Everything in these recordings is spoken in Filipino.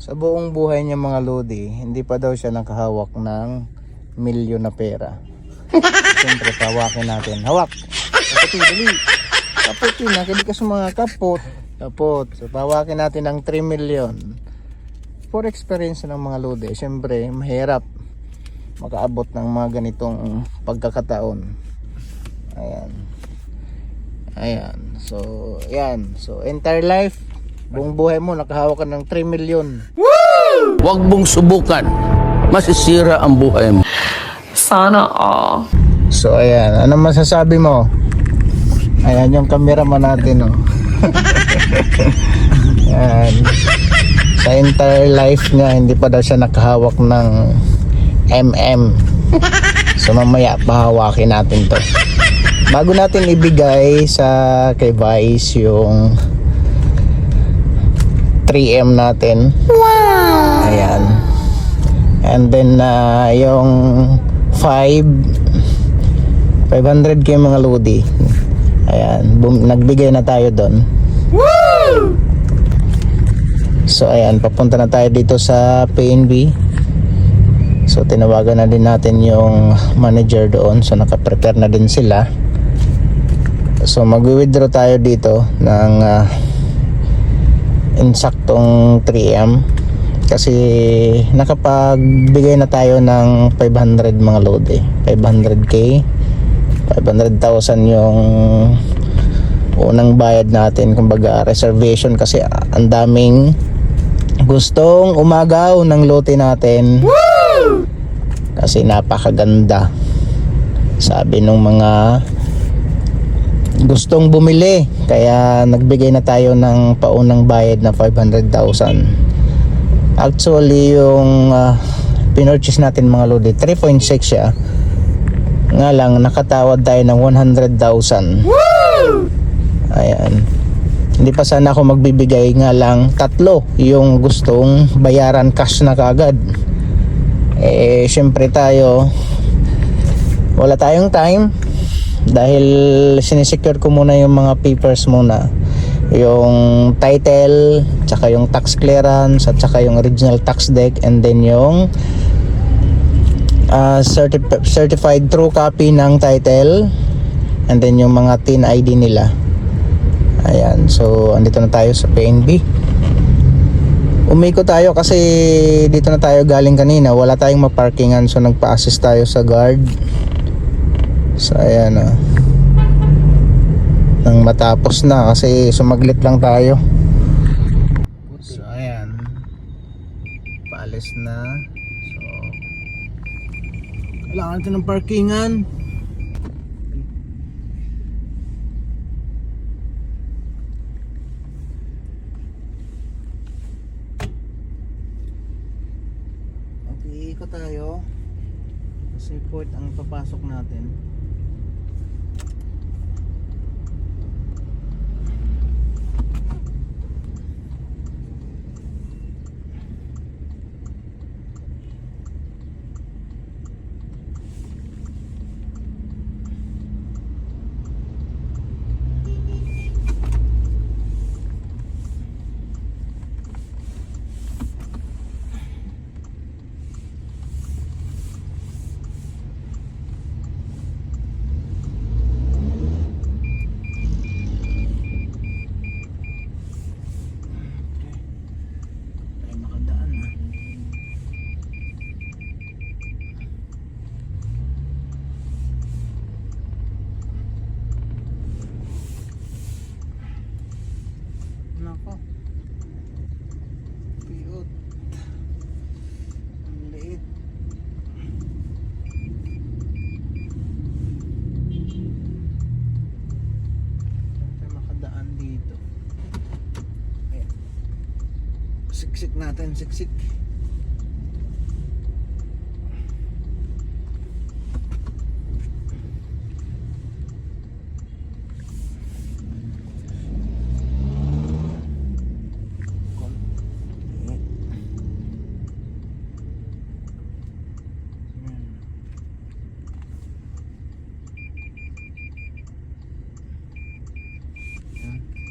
Sa buong buhay niya mga lodi, hindi pa daw siya nakahawak ng milyon na pera. Siyempre, pahawakin natin. Hawak! Kaputi, dali! Kaputi na, kaya ka sa mga kapot. Kapot. So, pahawakin natin ng 3 million. For experience ng mga lodi, siyempre, mahirap makaabot ng mga ganitong pagkakataon. Ayan. Ayan. So, ayan. So, entire life, buong buhay mo, nakahawak ka ng 3 million. Woo! Huwag mong subukan. Masisira ang buhay mo. Sana all. So, ayan. Ano masasabi mo? Ayan yung cameraman natin, oh. Ayan. Sa entire life niya, hindi pa daw siya nakahawak ng So mamaya pahawakin natin to. Bago natin ibigay sa kay Vice yung 3M natin. Wow! Ayan. And then yung 500k mga lodi. Ayan, nagbigay na tayo doon. Woo! So ayan, papunta na tayo dito sa PNB. So tinawagan na din natin yung manager doon. So naka-prepare na din sila. So mag-withdraw tayo dito ng insaktong 3M. Kasi nakapagbigay na tayo ng 500 mga lodi. 500k 500,000 yung unang bayad natin. Kumbaga reservation kasi ang daming gustong umagaw ng lote natin. Woo! Kasi napakaganda, sabi nung mga gustong bumili, kaya nagbigay na tayo ng paunang bayad na 500,000. Actually yung pinurchase natin mga lodi 3.6 siya, nga lang nakatawad tayo ng 100,000. Woo! Ayan, hindi pa sana ako magbibigay, nga lang tatlo yung gustong bayaran cash na kaagad. Eh syempre tayo wala tayong time dahil sinisecure ko muna yung mga papers muna, yung title, tsaka yung tax clearance, at tsaka yung original tax deck, and then yung certified true copy ng title, and then yung mga TIN ID nila. Ayan, so andito na tayo sa PNB. Umiko tayo kasi dito na tayo galing kanina, wala tayong maparkingan, so nagpa-assist tayo sa guard. So ayan, nang matapos na kasi sumaglit lang tayo. So ayan, paalis na. So kailangan natin ng parkingan. Iikot tayo kasi port ang papasok natin. Nako, piyot, ang liit. Tayo makadaan dito. Ayan, siksik natin, siksik.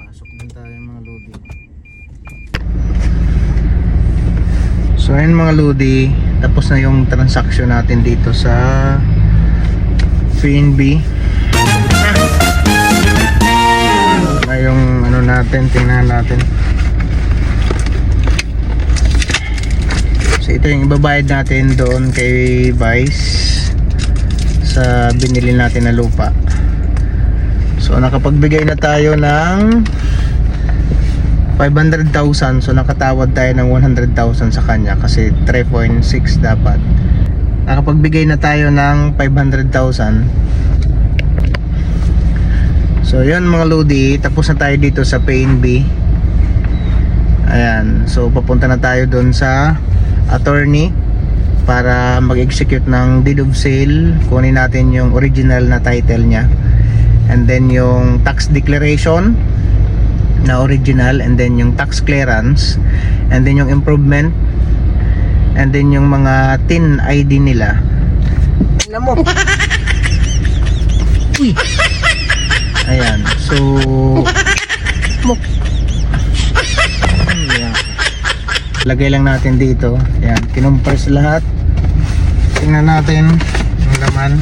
Pasok din tayo mga lodi. ayun mga Lodi, tapos na yung transaction natin dito sa PNB. Na yung ano natin, tingnan natin. So ito yung ibabayad natin doon kay Vice sa binili natin na lupa. So nakapagbigay na tayo ng 500,000. So nakatawad tayo ng 100,000 sa kanya kasi 3.6 dapat. Nakapagbigay na tayo ng 500,000. So yun mga Lodi, tapos na tayo dito sa PNB. Ayan, so papunta na tayo doon sa attorney para mag-execute ng deed of sale. Kunin natin yung original na title niya, and then yung tax declaration na original, and then yung tax clearance, and then yung improvement, and then yung mga TIN ID nila. Tingnan mo. Uy. Ayan, so ayan. Lagay lang natin dito. Ayan, kinumpres lahat. Tingnan natin ang laman.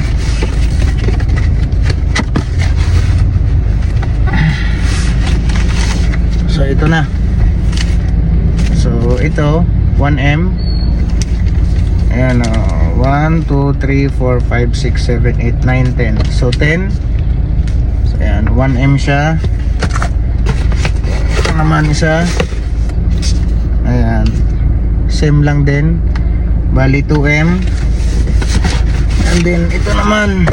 So ito na. So ito 1M. Ayan, 1, 2, 3, 4, 5, 6, 7, 8, 9, 10. So 10. So ayan, 1M siya. Ito naman isa. Ayan, same lang din. Bali 2M. And then ito naman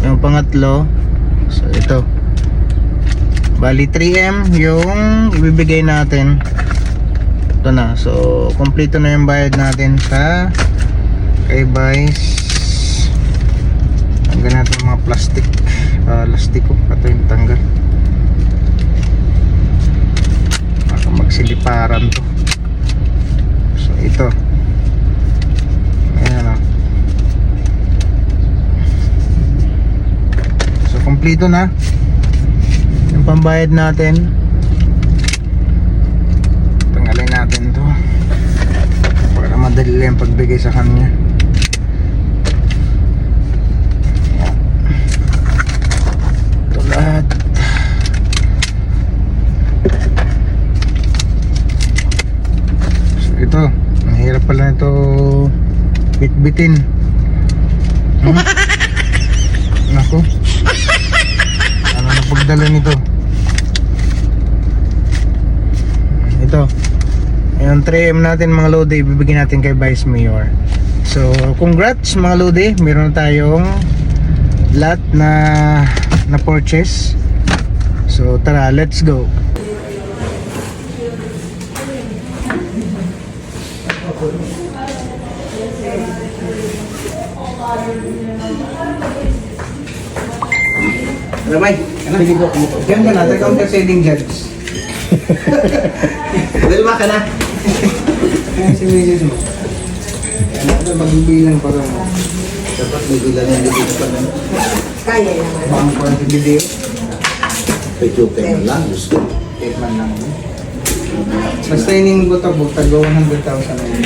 yung pangatlo. So ito, bali 3M yung ibibigay natin. Ito na. So kompleto na yung bayad natin sa kay Vice. Tanggal natin yung mga plastic, lastiko. Ito yung tanggal. Baka magsiliparan to. So ito, ayan o. So kompleto na yung pambayad natin. Tanggalin natin to para madali lang pagbigay sa kanya. Ito lahat. So ito, mahirap pala ito bitbitin. Naku, ano na pagdala nito? Ito, yung 3M natin mga Lodi, ibibigay natin kay Vice Mayor. So congrats mga Lodi, meron na tayong lot na purchase. So tara, let's go. Rabay, sige po. Diyan ka na, counter selling judge. Dalma ka na. Si Mrs. mo. Ano magbibilang pa rin mo? Dapat magbilang yung dito pa rin. Kaya naman. Bang pa rin video. Pechoke man lang. Take man lang. Basta yung buta-buta, go 100,000 na yun.